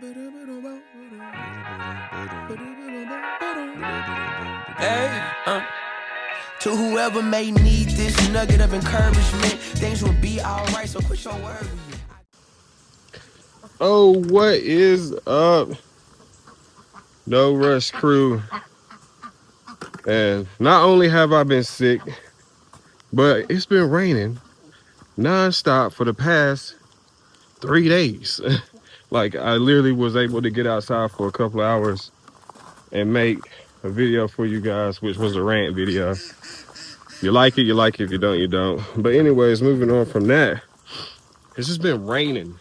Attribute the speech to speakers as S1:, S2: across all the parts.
S1: Hey, to whoever may need this nugget of encouragement, things will be alright, so quit your worry.
S2: Oh, what is up? No Rush crew. And not only have I been sick, but it's been raining nonstop for the past 3 days. Like, I literally was able to get outside for a couple of hours and make a video for you guys, which was a rant video. You like it, you like it. If you don't, you don't. But anyways, moving on from that, it's just been raining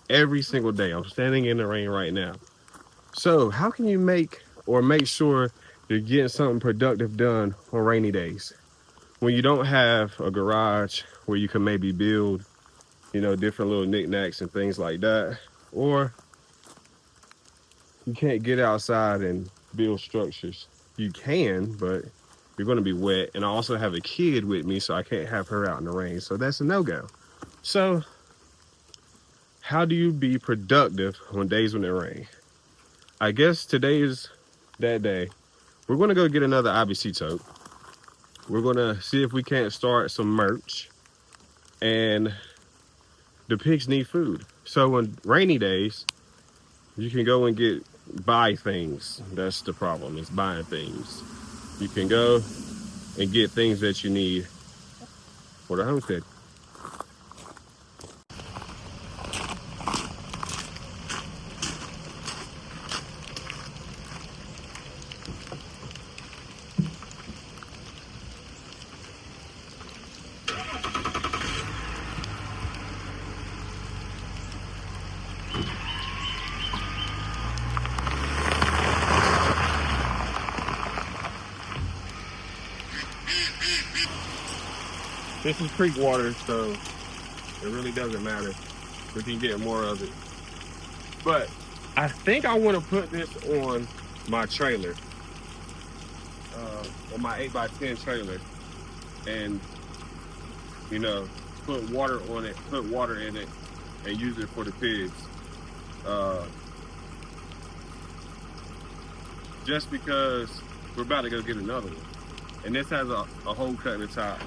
S2: every single day. I'm standing in the rain right now. So how can you make sure you're getting something productive done on rainy days when you don't have a garage where you can maybe build, you know, different little knickknacks and things like that, or you can't get outside and build structures? You can, but you're going to be wet, and I also have a kid with me, so I can't have her out in the rain, so that's a no-go. So how do you be productive on days when it rains? I guess today is that day. We're going to go get another IBC tote. We're going to see if we can't start some merch. And the pigs need food. So on rainy days, you can go and buy things. That's the problem, is buying things. You can go and get things that you need for the homestead. This is creek water, so it really doesn't matter. We can get more of it. But I think I want to put this on my trailer, on my 8x10 trailer, and, you know, put water on it, put water in it, and use it for the pigs. Just because we're about to go get another one. And this has a hole cut in the top.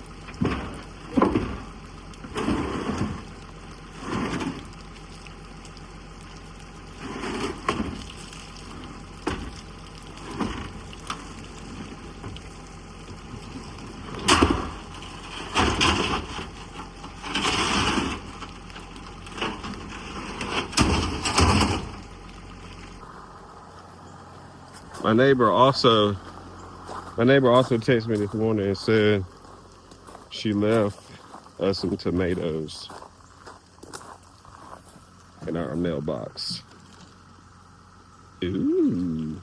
S2: My neighbor also texted me this morning and said she left us some tomatoes in our mailbox. Ooh,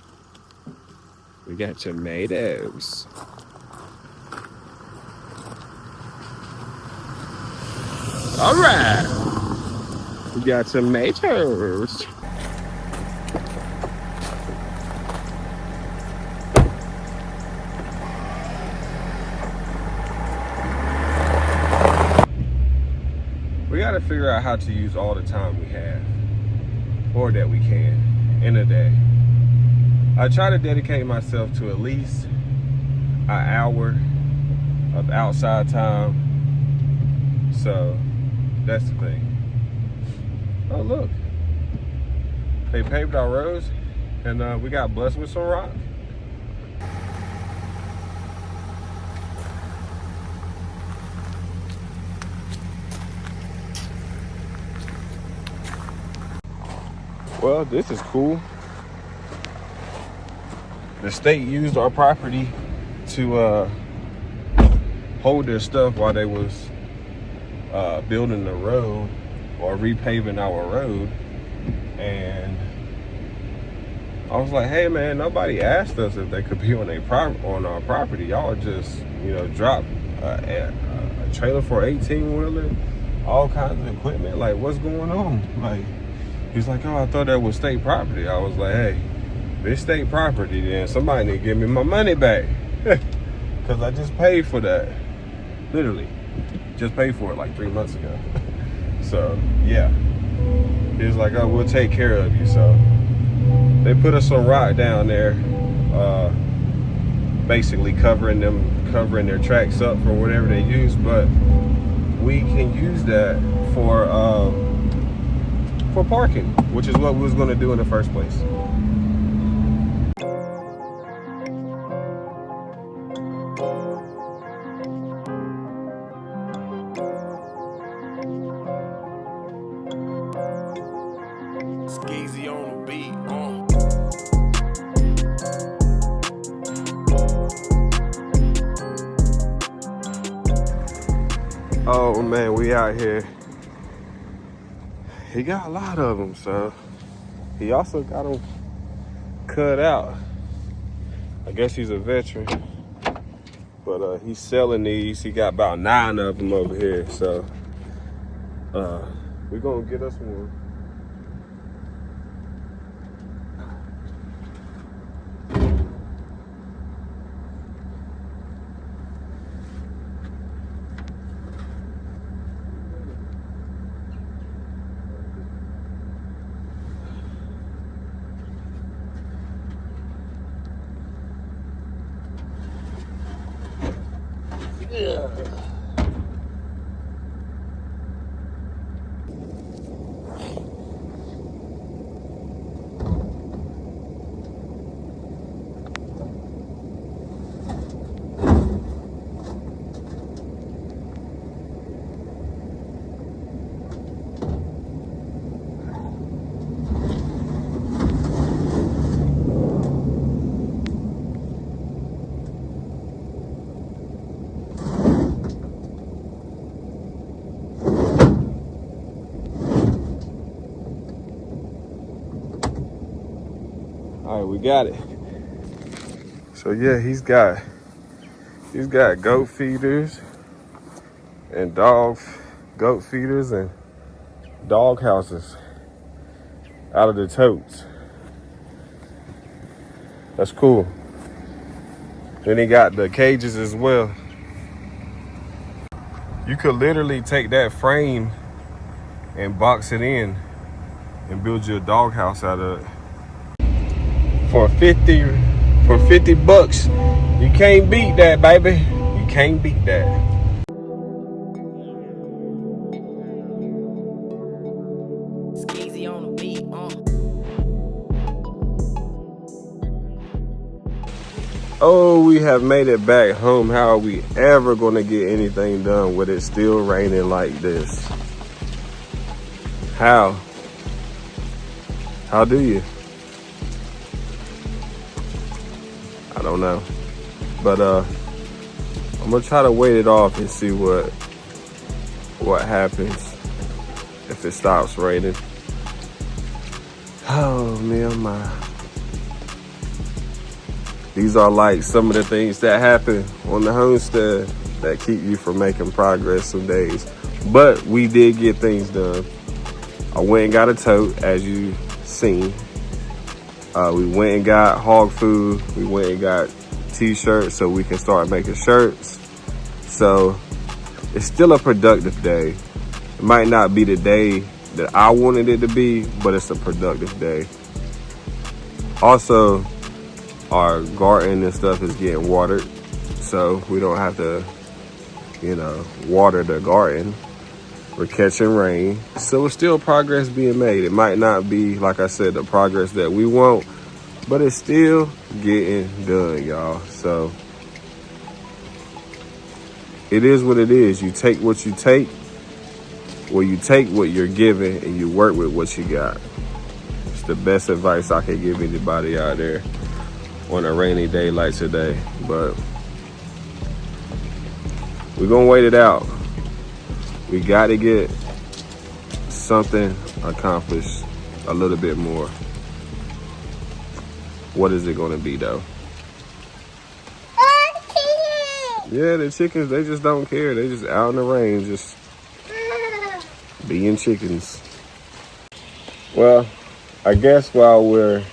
S2: we got tomatoes. All right, we got tomatoes. We got to figure out how to use all the time we have, or that we can, in a day. I try to dedicate myself to at least an hour of outside time. So that's the thing. Oh, look. They paved our roads, and we got blessed with some rock. Well, this is cool. The state used our property to hold their stuff while they was building the road or repaving our road. And I was like, hey man, nobody asked us if they could be on our property. Y'all just, you know, drop a trailer for 18-wheeler, all kinds of equipment. Like, what's going on? Like, he's like, oh, I thought that was state property. I was like, hey, if it's state property, then somebody need to give me my money back. Because I just paid for that. Literally. Just paid for it like 3 months ago. So, yeah. He was like, oh, we'll take care of you. So they put us some rock down there, basically covering their tracks up for whatever they use, but we can use that for parking, which is what we was going to do in the first place.
S1: Skeezy on the beat,
S2: Oh man, we out here. He got a lot of them, so he also got them cut out. I guess he's a veteran, but he's selling these. He got about 9 of them over here, so we're gonna get us one. Yeah. All right, we got it. So yeah, he's got goat feeders and goat feeders and dog houses out of the totes. That's cool. Then he got the cages as well. You could literally take that frame and box it in and build you a dog house out of it. For 50 bucks, you can't beat that, baby. You can't beat that.
S1: Skeezy on the beat,
S2: Oh, we have made it back home. How are we ever gonna get anything done with it still raining like this? How do you? I don't know. But I'm gonna try to wait it off and see what happens if it stops raining. Oh man, my. These are like some of the things that happen on the homestead that keep you from making progress some days. But we did get things done. I went and got a tote, as you seen. We went and got hog food. We went and got t-shirts so we can start making shirts. So it's still a productive day. It might not be the day that I wanted it to be, but it's a productive day. Also, our garden and stuff is getting watered, so we don't have to, water the garden. We're catching rain, so it's still progress being made. It might not be, like I said, the progress that we want, but it's still getting done, y'all. So it is what it is. You take what you take, or you take what you're given and you work with what you got. It's the best advice I can give anybody out there on a rainy day like today. But we're gonna wait it out. We got to get something accomplished a little bit more. What is it gonna be though? Yeah, the chickens, they just don't care. They just out in the rain, just being chickens. Well, I guess while we're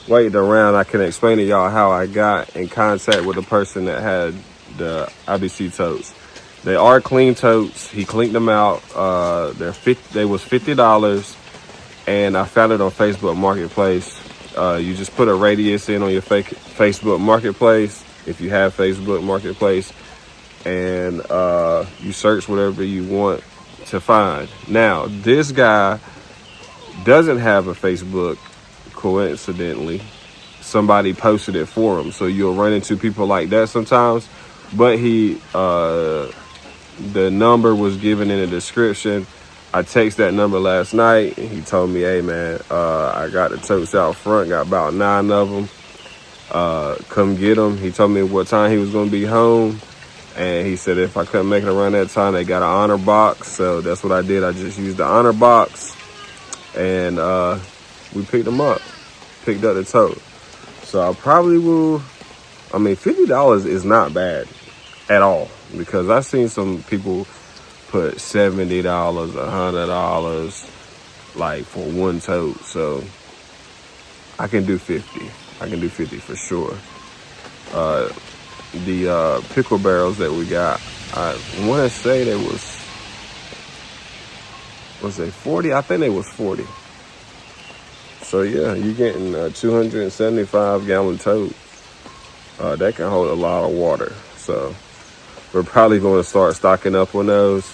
S2: waiting around, I can explain to y'all how I got in contact with the person that had the IBC totes. They are clean totes. He cleaned them out. They was $50. and I found it on Facebook Marketplace. You just put a radius in on your Facebook Marketplace if you have Facebook Marketplace, and you search whatever you want to find. Now, this guy doesn't have a Facebook, coincidentally. Somebody posted it for him, so you'll run into people like that sometimes. But the number was given in the description. I texted that number last night, and he told me, "Hey man, I got the totes out front, got about 9 of them. Come get them." He told me what time he was gonna be home, and he said if I couldn't make it around that time, they got an honor box. So that's what I did. I just used the honor box, and we picked them up, picked up the tote. So I probably will. I mean, $50 is not bad at all, because I've seen some people put $70, $100 like for one tote. So I can do 50. I can do 50 for sure. The pickle barrels that we got, I want to say they was they 40? I think they was 40. So yeah, you're getting a 275 gallon tote. That can hold a lot of water. So we're probably going to start stocking up on those.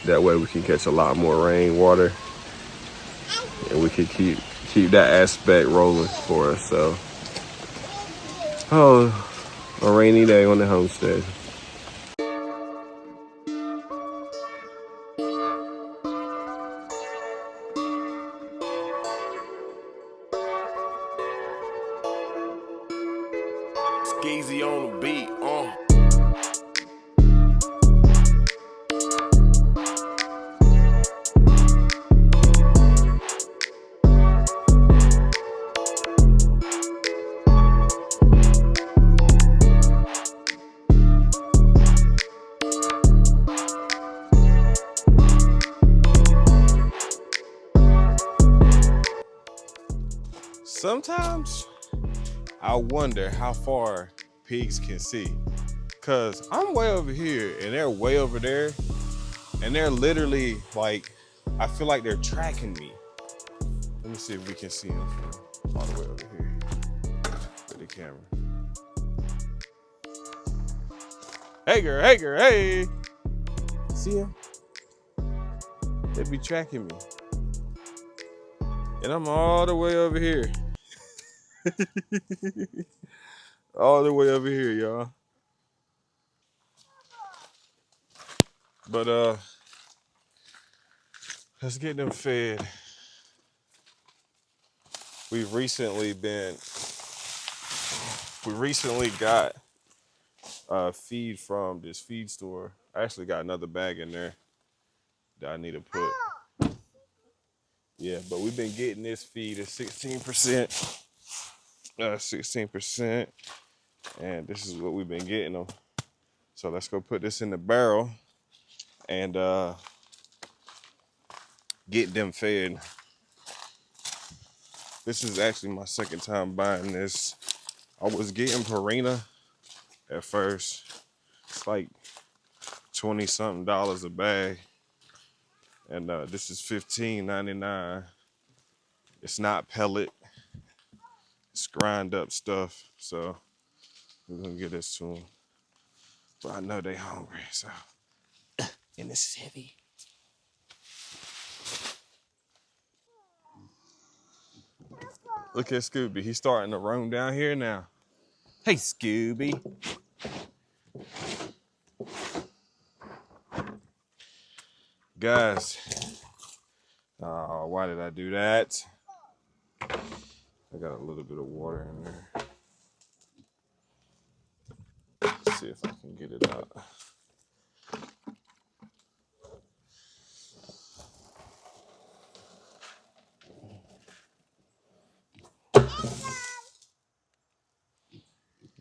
S2: That way we can catch a lot more rainwater, and we can keep that aspect rolling for us. So, a rainy day on the homestead.
S1: Skeezy on the beat,
S3: Sometimes I wonder how far pigs can see, because I'm way over here and they're way over there, and they're literally like, I feel like they're tracking me. Let me see if we can see them from all the way over here with the camera. Hey girl, hey! See them? They be tracking me. And I'm all the way over here. All the way over here, y'all. But let's get them fed. We recently got feed from this feed store. I actually got another bag in there that I need to put. Yeah, but we've been getting this feed at 16%. 16%. And this is what we've been getting them. So let's go put this in the barrel and get them fed. This is actually my second time buying this. I was getting Purina at first. It's like $20-something a bag. And this is $15.99. It's not pellet. It's grind up stuff. So we're gonna get this to them. But I know they hungry, so. And this is heavy. Look at Scooby. He's starting to roam down here now. Hey, Scooby. Guys. Oh, why did I do that? I got a little bit of water in there. Let's see if I can get it out.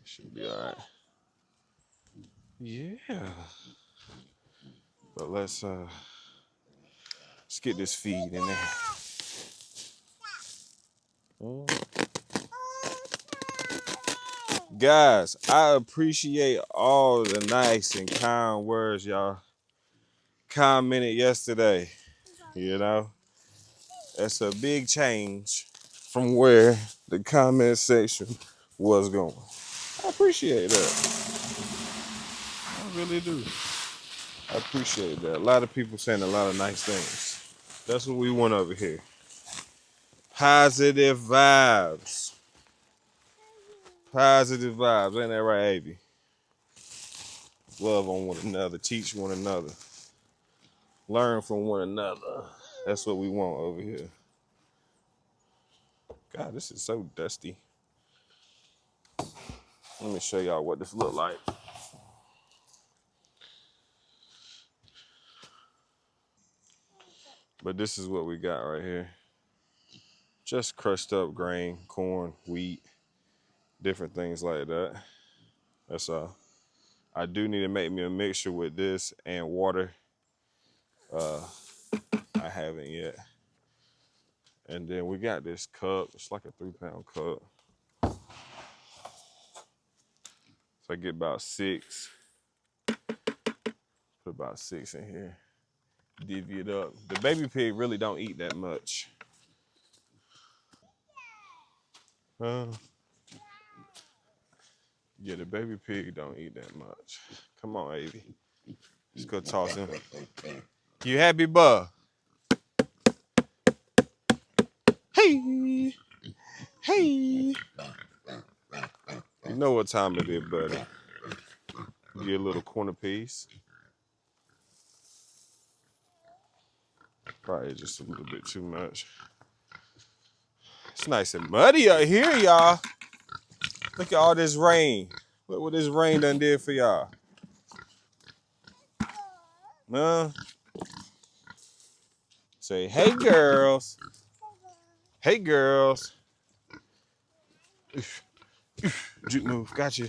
S3: Should be all right. Yeah. But let's get this feed in there. Guys, I appreciate all the nice and kind words y'all commented yesterday. You know, that's a big change from where the comment section was going. I appreciate that. I really do. I appreciate that. A lot of people saying a lot of nice things. That's what we want over here. Positive vibes. Positive vibes. Ain't that right, Avy? Love on one another. Teach one another. Learn from one another. That's what we want over here. God, this is so dusty. Let me show y'all what this look like. But this is what we got right here. Just crushed up grain, corn, wheat, different things like that. That's all. I do need to make me a mixture with this and water. I haven't yet. And then we got this cup. It's like a 3-pound cup. So I get about 6. Put about 6 in here. Divvy it up. The baby pig really don't eat that much. Yeah, the baby pig don't eat that much. Come on, Avy. Let's go toss him. You happy, bud? Hey. Hey. You know what time it is, buddy. Get a little corner piece. Probably just a little bit too much. It's nice and muddy out here, y'all. Look at all this rain. Look what this rain done did for y'all. Huh? Say, hey, girls. Hey, girls. Juke move, gotcha.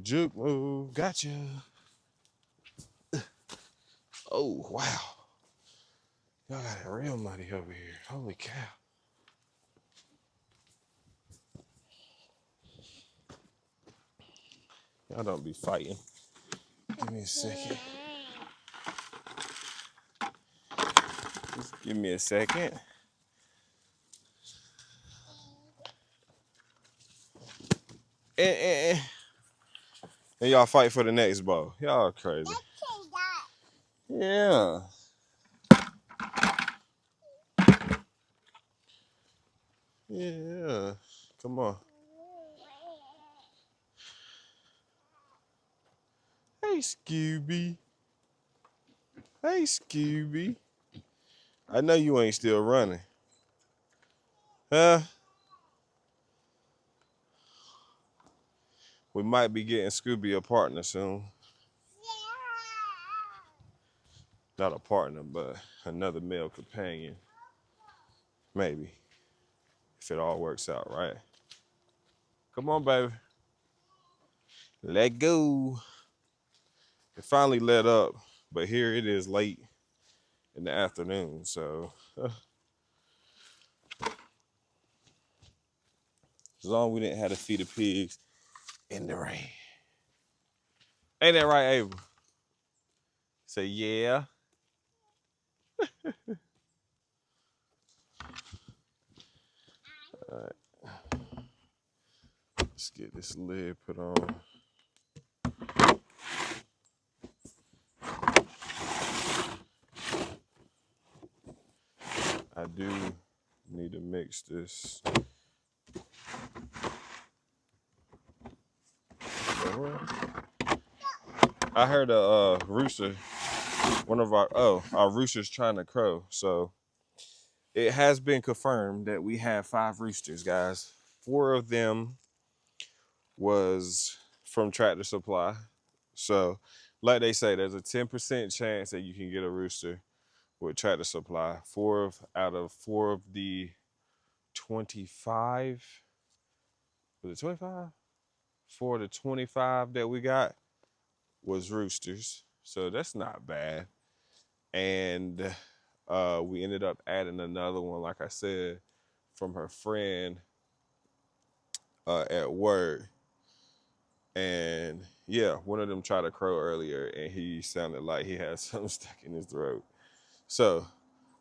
S3: Juke move, gotcha. Oh, wow. Y'all got it real muddy over here. Holy cow. Y'all don't be fighting. Give me a second. Just give me a second. And y'all fight for the next ball. Y'all are crazy. Yeah. Yeah. Come on. Hey, Scooby. Hey, Scooby. I know you ain't still running. Huh? We might be getting Scooby a partner soon. Not a partner, but another male companion. Maybe. If it all works out right. Come on, baby. Let go. It finally let up, but here it is late in the afternoon, so as long as we didn't have to feed the pigs in the rain. Ain't that right, Abel? Say yeah. All right. Let's get this lid put on. I do need to mix this. I heard a rooster, one of our roosters trying to crow. So it has been confirmed that we have 5 roosters, guys. 4 of them was from Tractor Supply. So like they say, there's a 10% chance that you can get a rooster with Tractor Supply. 4 out of 4 of the 25, was it 25? 4 of the 25 that we got was roosters. So that's not bad. And we ended up adding another one, like I said, from her friend at work. And yeah, one of them tried to crow earlier, and he sounded like he had something stuck in his throat. So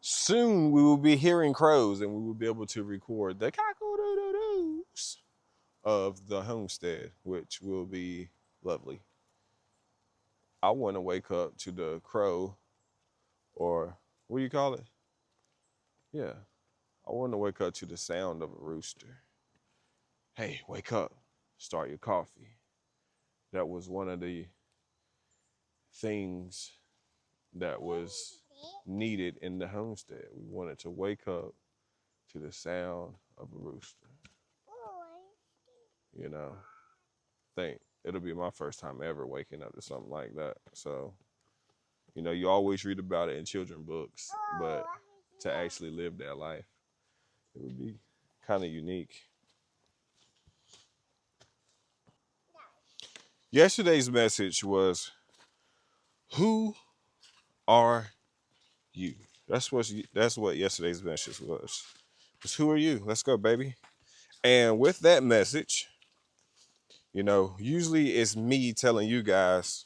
S3: soon we will be hearing crows, and we will be able to record the cock-a-doodle-doos of the homestead, which will be lovely. I want to wake up to the crow, or what do you call it? Yeah, I want to wake up to the sound of a rooster. Hey, wake up, start your coffee. That was one of the things that was needed in the homestead. We wanted to wake up to the sound of a rooster. You know, think it'll be my first time ever waking up to something like that. So, you know, you always read about it in children's books, but to actually live that life, it would be kind of unique. Yesterday's message was, "Who are you?" That's what yesterday's message was. Just who are you? Let's go, baby. And with that message, you know, usually it's me telling you guys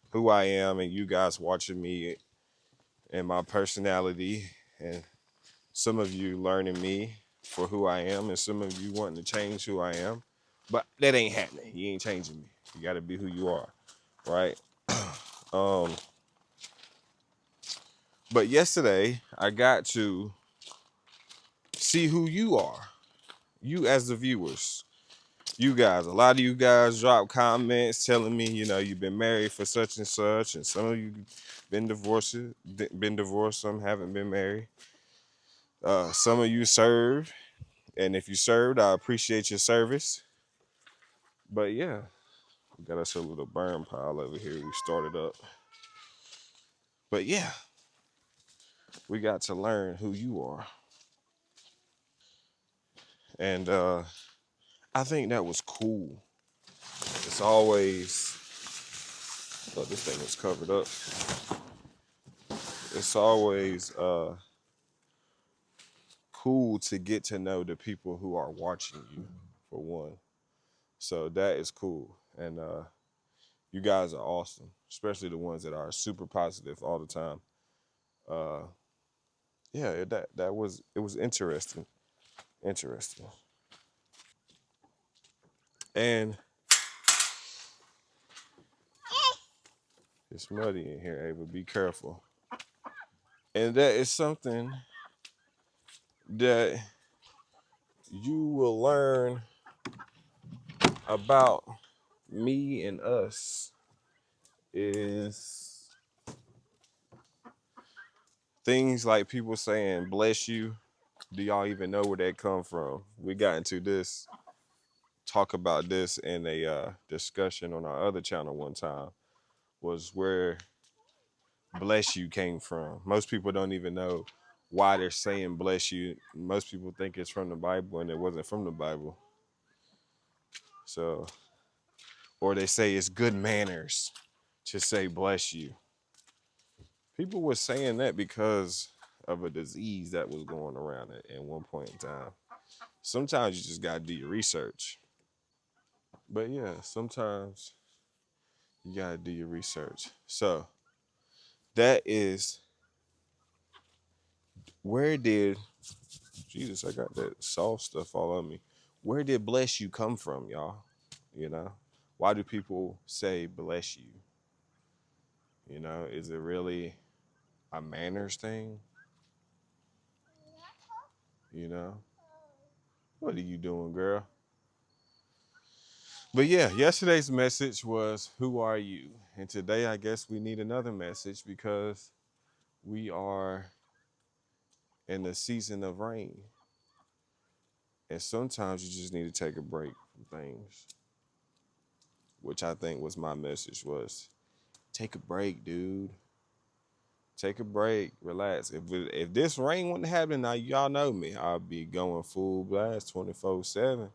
S3: who I am and you guys watching me and my personality, and some of you learning me for who I am and some of you wanting to change who I am. But that ain't happening. You ain't changing me. You got to be who you are, right? um but yesterday I got to see who you are. You as the viewers. You guys, a lot of you guys drop comments telling me, you know, you've been married for such and such, and some of you been divorced, some haven't been married. Some of you served, and if you served, I appreciate your service. But yeah, we got us a little burn pile over here. We started up. But yeah, we got to learn who you are. And I think that was cool. It's always, oh, this thing was covered up. It's always cool to get to know the people who are watching you, for one. So that is cool. And you guys are awesome, especially the ones that are super positive all the time. Uh, yeah, it was interesting. Interesting. And it's muddy in here, Ava. Be careful. And that is something that you will learn about me and us is things like people saying bless you. Do y'all even know where that come from? We got into this, talk about this in a discussion on our other channel one time, was where bless you came from. Most people don't even know why they're saying bless you. Most people think it's from the Bible, and it wasn't from the Bible. So, or they say it's good manners to say bless you. People were saying that because of a disease that was going around at one point in time. Sometimes you just gotta do your research. But yeah, sometimes you gotta do your research. So that is, where did Jesus, I got that soft stuff all on me. Where did bless you come from, y'all? You know? Why do people say bless you? You know, is it really a manners thing? You know? What are you doing, girl? But yeah, yesterday's message was, who are you? And today I guess we need another message because we are in the season of rain. And sometimes you just need to take a break from things, which I think was my message was, take a break, dude. Take a break, relax. If this rain wouldn't happen, now y'all know me. I'll be going full blast 24/7.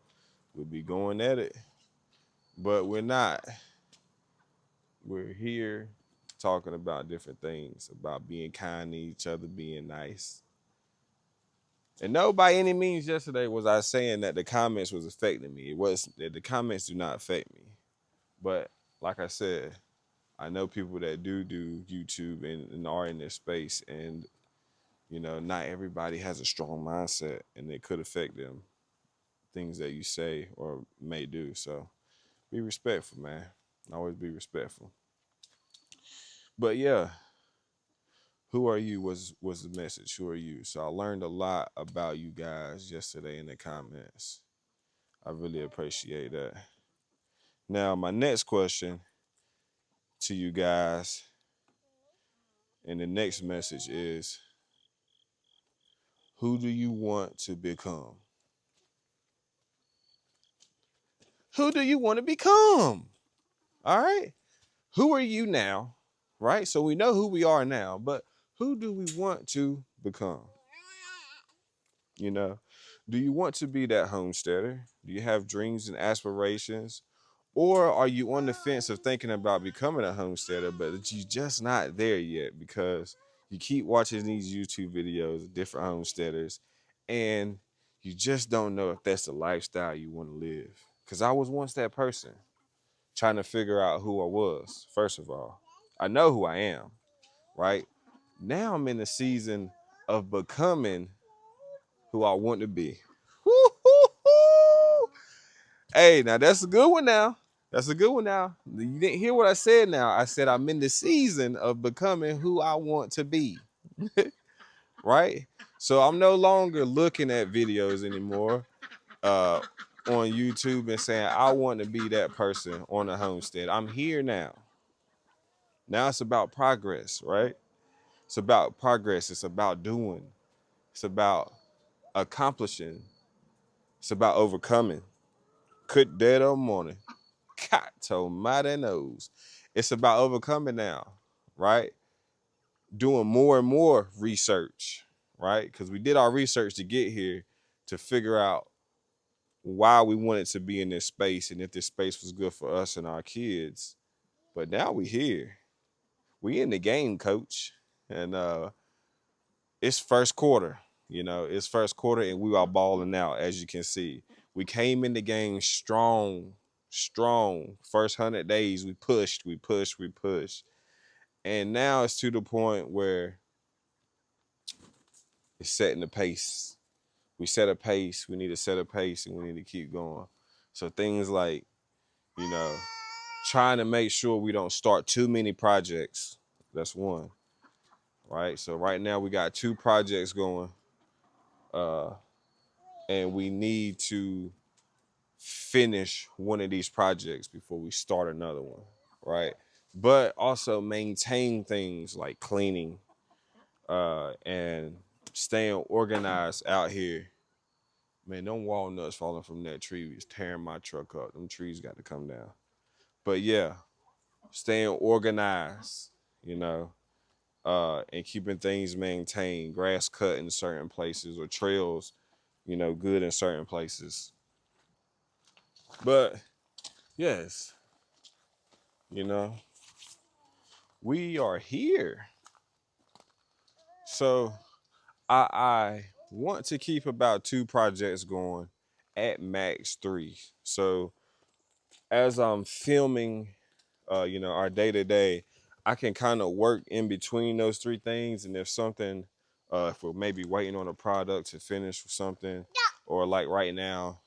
S3: We'll be going at it. But we're not. We're here talking about different things, about being kind to each other, being nice. And no, by any means, yesterday was I saying that the comments was affecting me. It was that the comments do not affect me. But like I said, I know people that do YouTube and are in this space, and not everybody has a strong mindset, and it could affect them, things that you say or may do. So be respectful, man. Always be respectful. But yeah, who are you was the message. Who are you? So I learned a lot about you guys yesterday in the comments. I really appreciate that. Now, my next question to you guys and the next message is, who do you want to become? Who do you want to become? All right. Who are you now? Right? So we know who we are now, but who do we want to become? You know, do you want to be that homesteader? Do you have dreams and aspirations? Or are you on the fence of thinking about becoming a homesteader, but you're just not there yet because you keep watching these YouTube videos of different homesteaders and you just don't know if that's the lifestyle you want to live? Because I was once that person trying to figure out who I was, first of all. I know who I am, right? Now I'm in the season of becoming who I want to be. Woo-hoo-hoo! Hey, now that's a good one now. That's a good one now. You didn't hear what I said now. I said I'm in the season of becoming who I want to be. Right? So I'm no longer looking at videos anymore on YouTube and saying I want to be that person on a homestead. I'm here now. Now it's about progress, right? It's about progress. It's about doing. It's about accomplishing. It's about overcoming. Could dead or morning. God tomato knows. It's about overcoming now, right? Doing more and more research, right? Because we did our research to get here to figure out why we wanted to be in this space and if this space was good for us and our kids. But now we here. We in the game, coach. And it's first quarter. It's first quarter and we are balling out, as you can see. We came in the game strong. First 100 days, we pushed. And now it's to the point where it's setting the pace. We set a pace. We need to set a pace and we need to keep going. So things like, you know, trying to make sure we don't start too many projects. That's one, right? So right now we got 2 projects going, and we need to finish one of these projects before we start another one, right? But also maintain things like cleaning and staying organized out here. Man, them walnuts falling from that tree is tearing my truck up. Them trees got to come down. But yeah, staying organized, and keeping things maintained, grass cut in certain places or trails, good in certain places. But yes, you know, we are here. So I want to keep about 2 projects going, at max 3. So as I'm filming, our day to day, I can kind of work in between those 3 things. And if something, if we're maybe waiting on a product to finish or something, or like right now,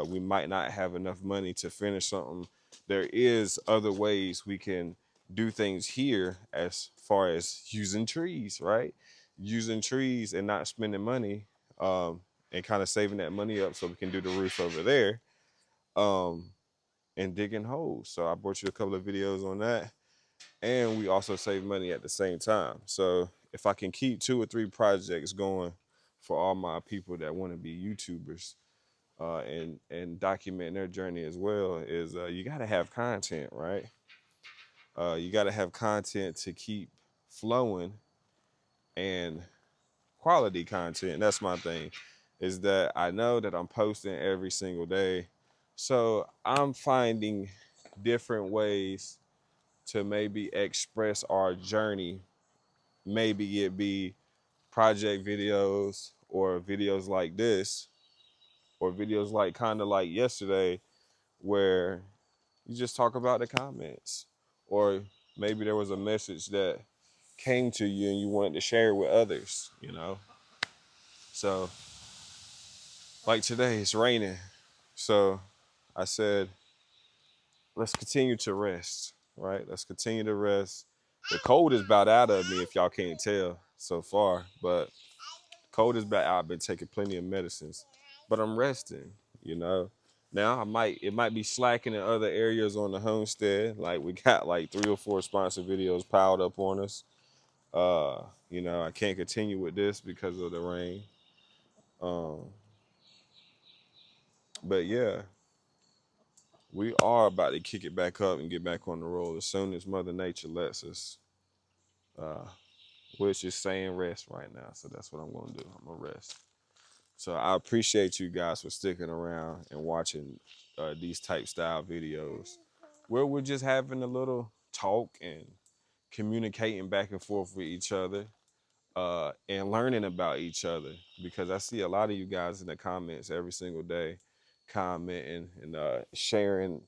S3: we might not have enough money to finish something. There is other ways we can do things here as far as using trees, right? Using trees and not spending money, and kind of saving that money up so we can do the roof over there, and digging holes. So I brought you a couple of videos on that. And we also save money at the same time. So if I can keep 2 or 3 projects going for all my people that want to be YouTubers, and document their journey as well, is you got to have content, right? You got to have content to keep flowing, and quality content. That's my thing, is that I know that I'm posting every single day. So I'm finding different ways to maybe express our journey. Maybe it be project videos or videos like this, or videos like kind of like yesterday, where You just talk about the comments. Or maybe there was a message that came to you and you wanted to share it with others, you know? So, like today, it's raining. So I said, let's continue to rest, right? Let's continue to rest. The cold is about out of me, if y'all can't tell so far, but cold is about out. I've been taking plenty of medicines, but I'm resting, you know. Now it might be slacking in other areas on the homestead. Like we got like 3 or 4 sponsored videos piled up on us. You know, I can't continue with this because of the rain. Um, but yeah, we are about to kick it back up and get back on the roll as soon as Mother Nature lets us. Uh, which is saying rest right now. So that's what I'm gonna do. I'm gonna rest. So I appreciate you guys for sticking around and watching these type style videos where we're just having a little talk and communicating back and forth with each other and learning about each other, because I see a lot of you guys in the comments every single day commenting and sharing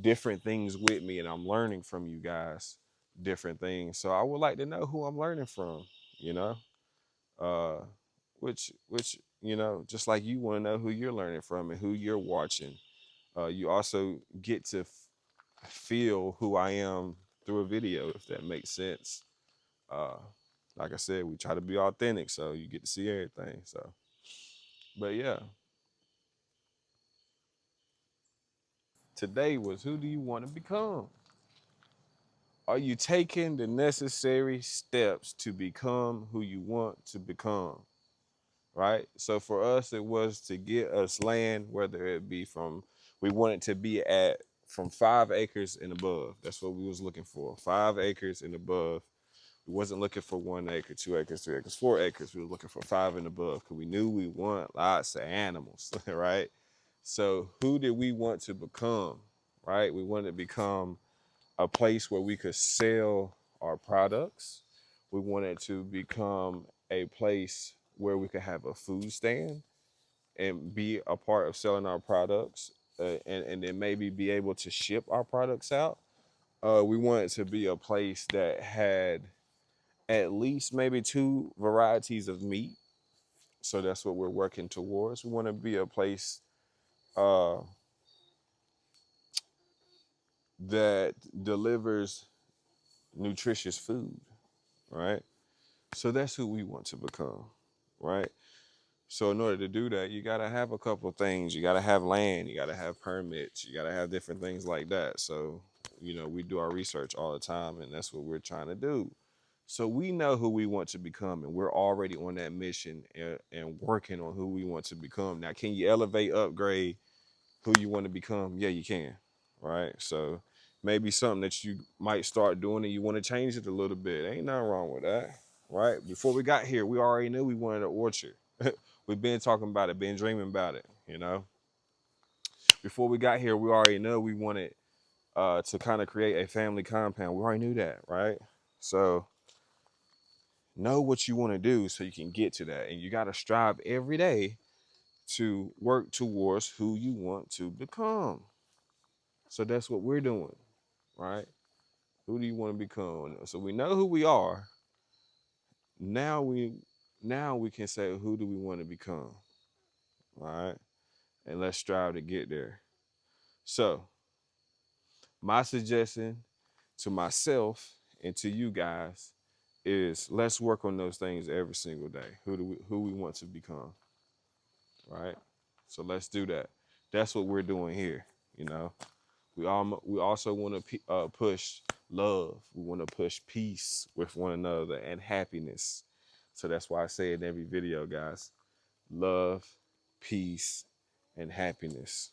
S3: different things with me, and I'm learning from you guys different things. So I would like to know who I'm learning from, you know, uh, which you know, just like you want to know who you're learning from and who you're watching. You also get to feel who I am through a video, if that makes sense. Uh, like I said, we try to be authentic, so you get to see everything. So, but yeah, today was, who do you want to become? Are you taking the necessary steps to become who you want to become? Right? So for us, it was to get us land, whether it be from, we wanted to be at from 5 acres and above. That's what we was looking for, 5 acres and above. We wasn't looking for 1 acre, 2 acres, 3 acres, 4 acres. We were looking for 5 and above because we knew we want lots of animals, right? So who did we want to become, right? We wanted to become a place where we could sell our products. We wanted to become a place where we could have a food stand and be a part of selling our products, and then maybe be able to ship our products out. We wanted to be a place that had at least maybe 2 varieties of meat. So that's what we're working towards. We want to be a place uh, that delivers nutritious food, right? So that's who we want to become, right? So in order to do that, you got to have a couple of things. You got to have land, you got to have permits, you got to have different things like that. So, you know, we do our research all the time, and that's what we're trying to do. So we know who we want to become, and we're already on that mission and working on who we want to become. Now, can you elevate, upgrade who you want to become? Yeah, you can, right? So maybe something that you might start doing and you want to change it a little bit. Ain't nothing wrong with that, right? Before we got here, we already knew we wanted an orchard. We've been talking about it, been dreaming about it, you know? Before we got here, we already know we wanted to kind of create a family compound. We already knew that, right? So know what you want to do so you can get to that. And you got to strive every day to work towards who you want to become. So that's what we're doing, right? Who do you want to become? So we know who we are. Now we can say, who do we want to become? All right. And let's strive to get there. So my suggestion to myself and to you guys is, let's work on those things every single day. Who we want to become, right? So let's do that. That's what we're doing here. You know, we also want to push love. We want to push peace with one another and happiness. So that's why I say in every video, guys, love, peace, and happiness.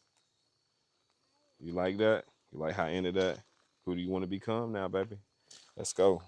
S3: You like that? You like how I ended that? Who do you want to become now, baby? Let's go.